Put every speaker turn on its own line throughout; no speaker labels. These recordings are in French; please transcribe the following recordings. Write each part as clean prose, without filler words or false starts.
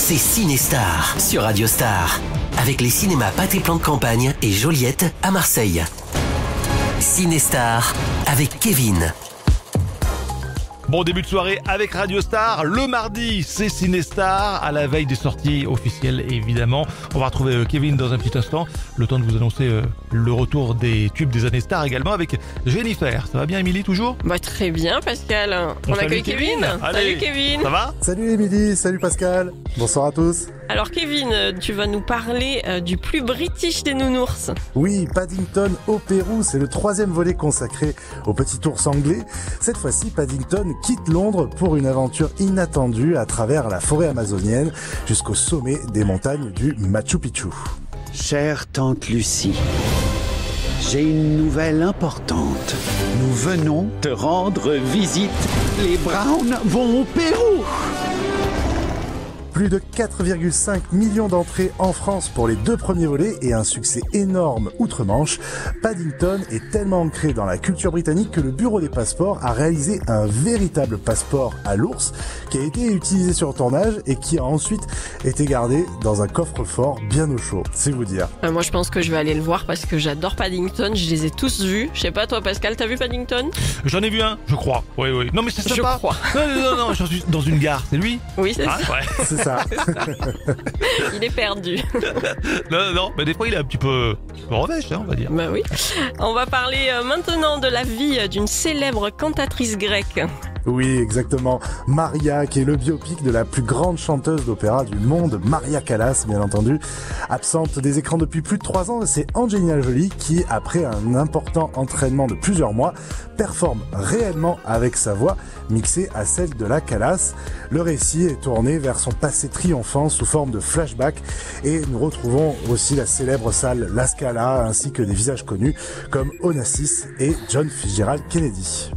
c'est Cinestar sur Radio Star. Avec les cinémas Pâté Plan de Campagne et Joliette à Marseille. Cinestar avec Kevin.
Bon début de soirée avec Radio Star. Le mardi, c'est Cinestar, à la veille des sorties officielles évidemment. On va retrouver Kevin dans un petit instant. Le temps de vous annoncer le retour des tubes des années Star également avec Jennifer. Ça va bien Émilie toujours ?
Très bien Pascal. On accueille Kevin.
Allez,
salut Kevin.
Ça va ?
Salut Émilie, salut Pascal. Bonsoir à tous.
Alors Kevin, tu vas nous parler du plus british des nounours.
Oui, Paddington au Pérou, c'est le 3e volet consacré au petit ours anglais. Cette fois-ci, Paddington quitte Londres pour une aventure inattendue à travers la forêt amazonienne jusqu'au sommet des montagnes du Machu Picchu.
Chère tante Lucie, j'ai une nouvelle importante. Nous venons te rendre visite. Les Browns vont au Pérou.
Plus de 4,5 millions d'entrées en France pour les 2 premiers volets et un succès énorme outre-Manche. Paddington est tellement ancré dans la culture britannique que le bureau des passeports a réalisé un véritable passeport à l'ours qui a été utilisé sur le tournage et qui a ensuite été gardé dans un coffre-fort bien au chaud. C'est vous dire.
Moi je pense que je vais aller le voir parce que j'adore Paddington, je les ai tous vus. Je sais pas toi Pascal, t'as vu Paddington ?
J'en ai vu un, je crois. Oui. Non mais c'est sympa.
Je crois.
Non, je suis dans une gare, c'est lui ?
Oui, c'est ça.
Ouais.
C'est ça.
Il est perdu.
Non, mais des fois il est un petit peu revêche, on va dire.
Bah oui. On va parler maintenant de la vie d'une célèbre cantatrice grecque.
Oui, exactement. Maria, qui est le biopic de la plus grande chanteuse d'opéra du monde, Maria Callas, bien entendu. Absente des écrans depuis plus de 3 ans, c'est Angelina Jolie qui, après un important entraînement de plusieurs mois, performe réellement avec sa voix, mixée à celle de la Callas. Le récit est tourné vers son passé triomphant sous forme de flashback et nous retrouvons aussi la célèbre salle La Scala ainsi que des visages connus comme Onassis et John Fitzgerald Kennedy.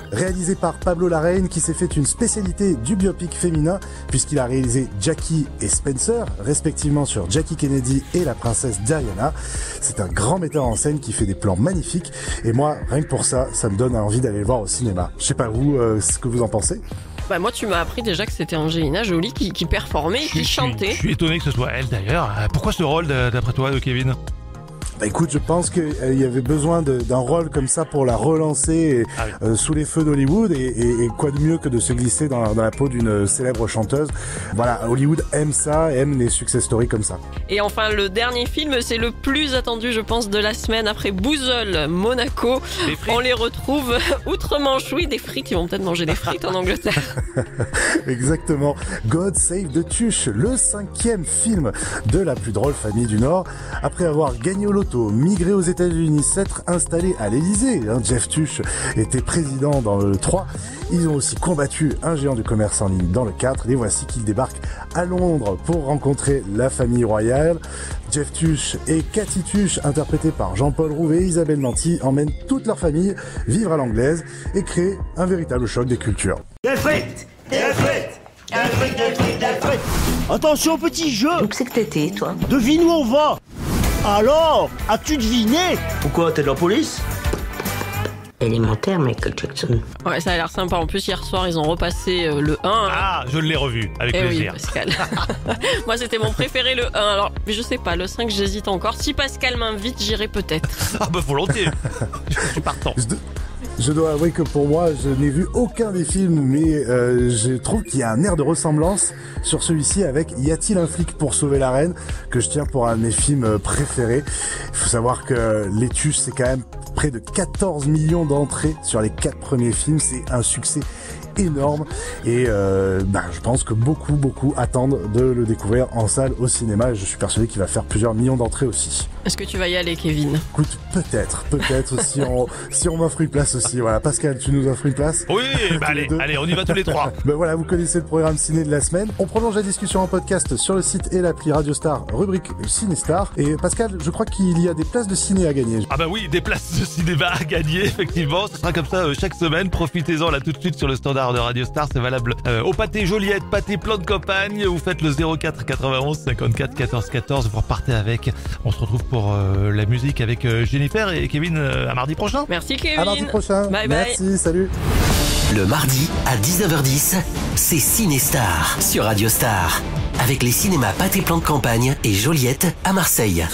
Réalisé par Pablo Larraín qui s'est fait une spécialité du biopic féminin puisqu'il a réalisé Jackie et Spencer, respectivement sur Jackie Kennedy et la princesse Diana. C'est un grand metteur en scène qui fait des plans magnifiques et moi, rien que pour ça, ça me donne envie d'aller le voir au cinéma. Je sais pas vous, ce que vous en pensez ?
Moi tu m'as appris déjà que c'était Angelina Jolie qui performait et qui chantait.
Je suis étonné que ce soit elle d'ailleurs. Pourquoi ce rôle d'après toi de Kevin ?
Écoute, je pense qu'il y avait besoin d'un rôle comme ça pour la relancer sous les feux d'Hollywood et quoi de mieux que de se glisser dans la peau d'une célèbre chanteuse. Voilà, Hollywood aime ça, aime les success stories comme ça.
Et enfin, le dernier film, c'est le plus attendu, je pense, de la semaine après Boozle, Monaco. On les retrouve outre-Manche, oui, des frites, ils vont peut-être manger des frites en Angleterre.
Exactement. God Save the Tuche, le 5e film de la plus drôle famille du Nord. Après avoir gagné au loto, migré aux États-Unis, s'être installé à l'Élysée. Jeff Tuche était président dans le 3. Ils ont aussi combattu un géant du commerce en ligne dans le 4. Et voici qu'ils débarquent à Londres pour rencontrer la famille royale. Jeff Tuche et Cathy Tuche, interprétés par Jean-Paul Rouvé et Isabelle Nanty, emmènent toute leur famille vivre à l'anglaise et créent un véritable choc des cultures.
Des frites. Attention petit jeu.
Où c'est que t'étais, toi ?
Devine où on va. Alors, as-tu deviné ? Pourquoi, t'es de la police ?
Élémentaire, Michael Jackson.
Ouais, ça a l'air sympa. En plus, hier soir, ils ont repassé le 1.
Ah, je l'ai revu, avec plaisir.
Oui, Pascal. Moi, c'était mon préféré, le 1. Alors, je sais pas, le 5, j'hésite encore. Si Pascal m'invite, j'irai peut-être.
Ah volontiers. Je suis partant.
Je dois avouer que pour moi, je n'ai vu aucun des films, mais je trouve qu'il y a un air de ressemblance sur celui-ci avec Y a-t-il un flic pour sauver la reine, que je tiens pour un de mes films préférés. Il faut savoir que Les Tuches, c'est quand même près de 14 millions d'entrées sur les 4 premiers films. C'est un succès énorme et je pense que beaucoup attendent de le découvrir en salle au cinéma et je suis persuadé qu'il va faire plusieurs millions d'entrées aussi.
Est-ce que tu vas y aller, Kevin ?
Écoute, peut-être si on m'offre une place aussi. Voilà, Pascal, tu nous offres une place ?
Oui, allez, on y va tous les 3.
Voilà, vous connaissez le programme ciné de la semaine. On prolonge la discussion en podcast sur le site et l'appli Radio Star, rubrique Cinestar. Et Pascal, je crois qu'il y a des places de ciné à gagner.
Ah oui, des places de cinéma à gagner, effectivement. Ce sera comme ça chaque semaine. Profitez-en là tout de suite sur le standard de Radio Star. C'est valable au Pâté Joliette, Pâté Plan de Campagne. Vous faites le 04 91 54 14 14. Vous repartez avec. On se retrouve pour pour la musique avec Jennifer et Kevin à mardi prochain.
Merci Kevin.
À mardi prochain.
Bye bye.
Merci, salut.
Le mardi à 19h10, c'est Cinestar sur Radio Star avec les cinémas Pâté Plan de Campagne et Joliette à Marseille.